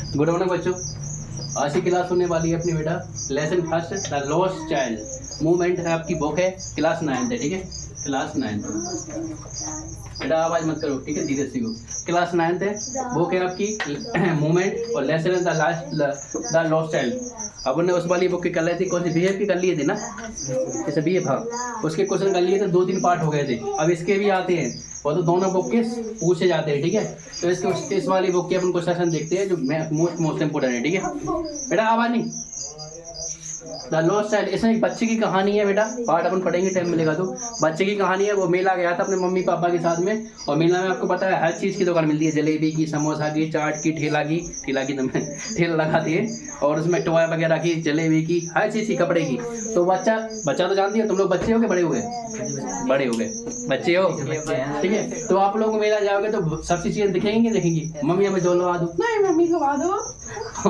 Good morning बच्चों, आज की क्लास होने वाली है अपनी बेटा lesson first the lost child. Movement है आपकी बुक है क्लास 9 है, ठीक है क्लास 9 बेटा आवाज मत करो, ठीक है धीरे सीखो। क्लास 9 है, बुक है आपकी मूवमेंट और लेसन है द लॉस्ट चाइल्ड। अब उन्होंने उस वाली बुक की कर ली थी, कौन सी बिहेव की कर लिए थे ना, जैसे बिहेव, हाँ उसके क्वेश्चन कर लिए थे, 2-3 पार्ट हो गए थे। अब इसके भी आते हैं वो तो दोनों बुक के पूछे जाते हैं, ठीक है। तो इसके इस वाली बुक के अपन को सेशन देखते हैं जो मोस्ट इम्पोर्टेंट है, ठीक है बेटा। आवाज नहीं, द लॉस्ट चाइल्ड, इसमें एक बच्चे की कहानी है बेटा, पार्ट अपन पढ़ेंगे टाइम मिलेगा तो। बच्चे की कहानी है, वो मेला गया था अपने मम्मी पापा के साथ में, और मेला में आपको पता है हर चीज़ की दुकान मिलती है, जलेबी की, समोसा की, चाट की, ठेला की तो मैं ठेला लगाती है, और उसमें टॉय वगैरह की, जलेबी की, हर चीज़ की, कपड़े की। तो बच्चा तो जानती है, तुम लोग बच्चे हो के बड़े हो गए? बड़े हो गए, बच्चे हो, ठीक है। तो आप लोग मेला जाओगे तो सब चीज़ें दिखेंगी कि दिखेंगी? मम्मी हमें जो लगा दो, नहीं मम्मी लगा दो,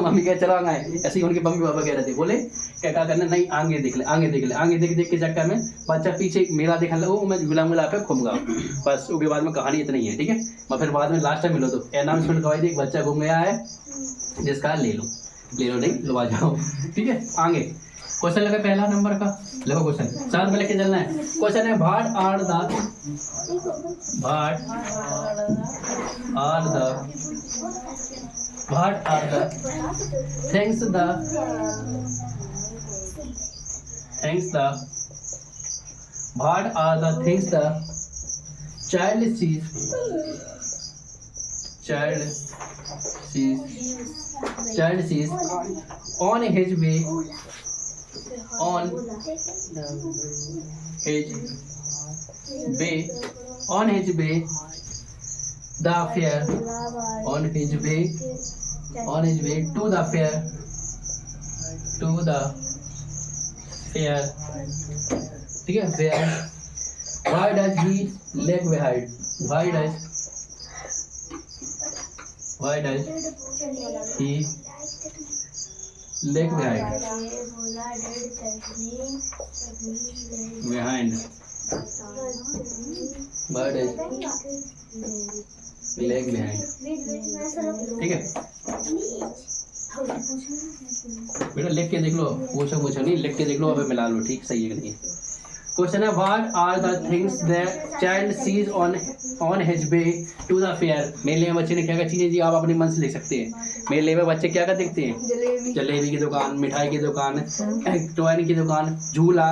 मम्मी क्या चला गए, ऐसे ही उनके मम्मी पापा कह रहे थे, बोले क्या करना, नहीं आगे देख ले, आगे देख ले, आगे देख के चक्कर में बच्चा पीछे मेला देखने लगा, मैं गुला पे घूम गया। बस उसके बाद में कहानी इतनी है, ठीक है। मैं फिर बाद में लास्ट टाइम मिलो तो अनाउंसमेंट करवाई थी, बच्चा घूम गया है जिसका ले लो नहीं लो आ जाओ, ठीक है। आगे क्वेश्चन लगा पहला नंबर का, देखो क्वेश्चन साथ में लेके चलना है। क्वेश्चन है what are the things the child sees on his way the fair, on his way to the fair, ठीक है। fair, why does he lag behind? Why does he lag behind? Why does lag behind? ठीक है बेटा, लिख के देख लो, पूछो नहीं, लिख के देख लो, अबे मिला लो, ठीक सही है कि नहीं। क्वेश्चन है what are the things that child sees on his way to the fair. मेले में बच्चे ने क्या क्या चीजें, जी आप अपने मन से लिख सकते हैं। मेले में बच्चे क्या क्या देखते हैं? जलेबी की दुकान, मिठाई की दुकान, टॉय की दुकान, झूला,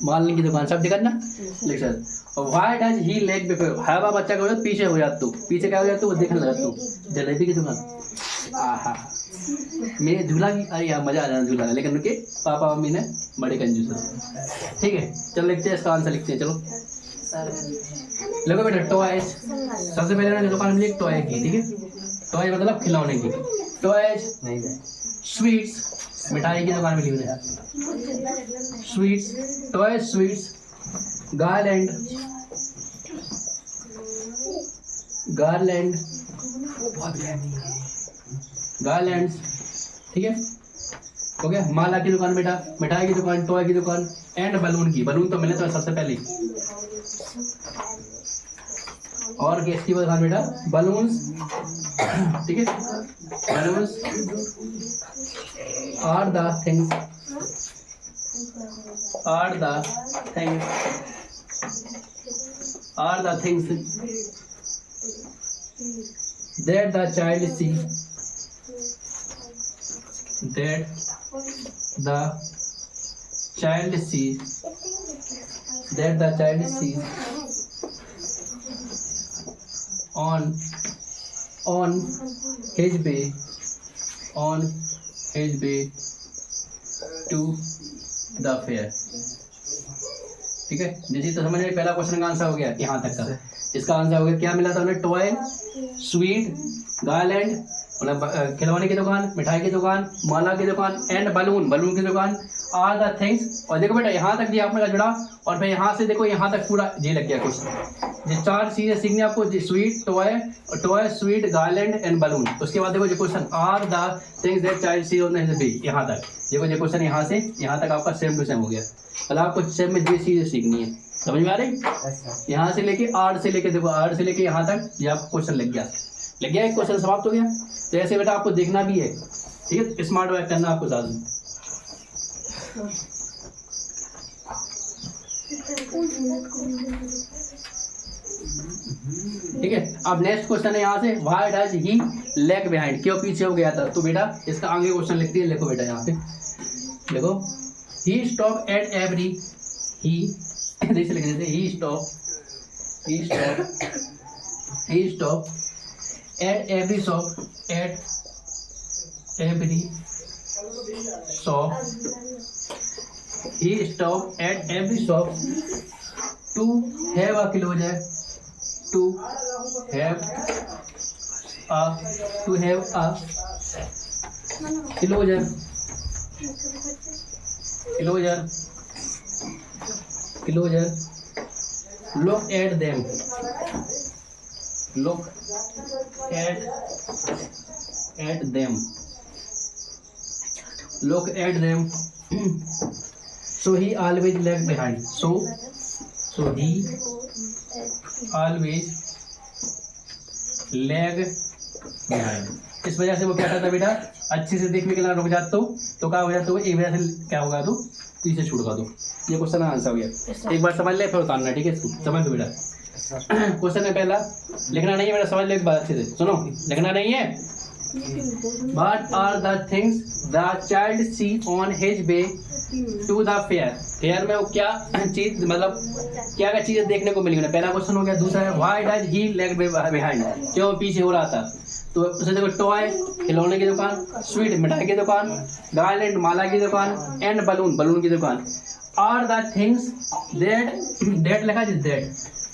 मालने की दुकान, सब दिखा ना लिख सकते। और why does he lag before, हर बार बच्चा क्या हो पीछे हो जाता, तू पीछे क्या हो जाता, वो देखने लगा तू जलेबी की दुकान, आहा मेरे झूला की, अरे यार मजा आ जाना झूला, लेकिन उनके पापा मम्मी ने बड़े कंजूस है, ठीक है। चलो लिखते हैं, इसका आंसर लिखते हैं, चलो देखो बेटा टॉयज, सबसे पहले ना दुकान मिली टॉय की, ठीक है। टॉय मतलब खिलौने की, टॉयज, स्वीट्स, मिठाई की दुकान मिली मुझे, sweets, toy sweets, garland, garlands, ठीक है हो गया। माला की दुकान बेटा, मिठाई की दुकान, टॉय की दुकान, एंड बलून की, बलून तो मिले तो सबसे पहले। और किसकी दुकान बेटा? बलून्स, ठीक है। Balloons are the things that the child sees on his way to the fair, ठीक है। जैसे तो समझ में पहला क्वेश्चन का आंसर हो गया यहाँ तक का। इसका आंसर हो गया, क्या मिला था उन्हें? टॉय, स्वीट, गार्लैंड, मतलब खिलौने की दुकान, मिठाई की दुकान, माला की दुकान, एंड बलून की दुकान, आर द थिंग्स। और देखो बेटा यहाँ तक दिया आपने जुड़ा, और फिर यहाँ से देखो यहाँ तक पूरा जी लग गया क्वेश्चन। ये 4 चीजें सीखनी आपको, sweet, toy, sweet, garland and balloon. उसके बाद देखो जो question, are the things that child sees on his way, यहाँ तक देखो जो क्वेश्चन यहाँ से यहाँ तक आपका सेम टू सेम हो गया। मतलब आपको सेम में ये चीजें सीखनी है, समझ में आ रही? यहाँ से लेके आर से लेके देखो, आर से लेके यहाँ तक ये आपको क्वेश्चन लग गया। लग गया, एक क्वेश्चन समाप्त हो गया। तो ऐसे बेटा आपको देखना भी है, ठीक है, स्मार्ट वर्क करना आपको साथ में। ठीक है, अब नेक्स्ट क्वेश्चन है यहाँ से, why does he lag behind, क्यों पीछे हो गया था। तो बेटा इसका आगे क्वेश्चन लिखती है, लिखो बेटा यहाँ पे देखो, he stop at every, he जैसे लिख देते, he stop at every shop, at every shop, he stopped at every shop to have a closure, to have a closure, look at them, look at them so he always lag behind, so he always lag behind। इस वजह से वो क्या करता बेटा, अच्छे से देखने के लिए रुक जाता हूँ, तो क्या हो जाता है, एक वजह से क्या होगा, तो पीछे छुड़का दो। ये क्वेश्चन का आंसर हो गया, एक बार समझ ले फिर उतारना, ठीक है, इसको समझ लो बेटा। क्वेश्चन है पहला, लिखना नहीं है बेटा, समझ लो एक बार अच्छे से, सुनो, लिखना नहीं है। What are the things the child see on his way to the fair? Fair में वो क्या चीज, मतलब क्या क्या चीजें देखने को मिली। पहला क्वेश्चन हो गया। दूसरा है why does he lag behind, क्यों पीछे हो रहा था। तो उसे देखो, टॉय खिलौने की दुकान, स्वीट मिठाई की दुकान, गार्लैंड माला की दुकान, एंड बलून की दुकान। आर द थिंग्स दैट लिखा है,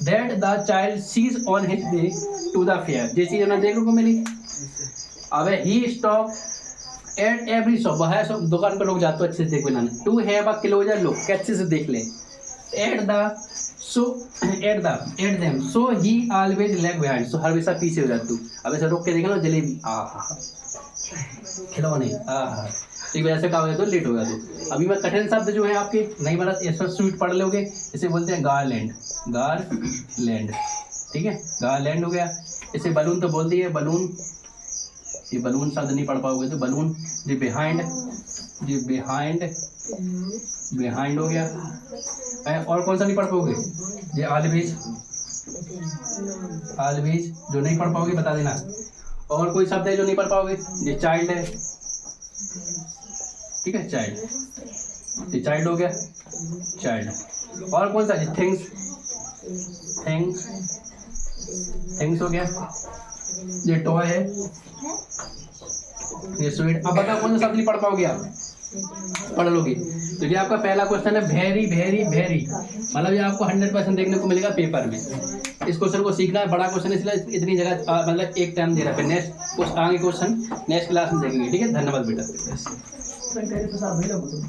that the child sees on his way to the fair, ये चीज उन्हें देखने को मिली। अब he stop at every shop, है सब दुकान पर लोग जाते अच्छे से देख लेना। To have a closer look, अच्छे से देख ले। At them so he always lag behind, so हमेशा पीछे हो जाता तू। अब ऐसे रोक के देखना, जलेबी खिलौने एक वजह से क्या हो जाता, लेट हो गया। तो अभी मैं कठिन शब्द जो है आपके नहीं बना, ऐसा स्वीट पढ़ लोगे। इसे बोलते हैं गार्लैंड, ठीक है, गार्लैंड हो गया। इसे बलून तो बोल दिए, बलून, ये बलून शब्द नहीं पढ़ पाओगे तो बलून। ये बिहाइंड हो गया। और कौन सा नहीं पढ़ पाओगे, ये ऑलवेज जो नहीं पढ़ पाओगे बता देना। और कोई शब्द है जो नहीं पढ़ पाओगे, ये चाइल्ड है, ठीक है, चाइल्ड, ये चाइल्ड हो गया, चाइल्ड। और कौन सा, थिंग्स हो गया, ये टॉय है, ये स्वीट। अब बताओ कौन सा शब्द नहीं पढ़ पाओगे आप, पढ़ लोगे। तो ये आपका पहला क्वेश्चन है, वेरी वेरी वेरी, मतलब ये आपको 100% देखने को मिलेगा पेपर में। इस क्वेश्चन को सीखना है, बड़ा क्वेश्चन, इसलिए इतनी जगह मतलब एक टाइम दे रहा है। नेक्स्ट आगे क्वेश्चन नेक्स्ट क्लास में देखेंगे, ठीक है। धन्यवाद बेटा।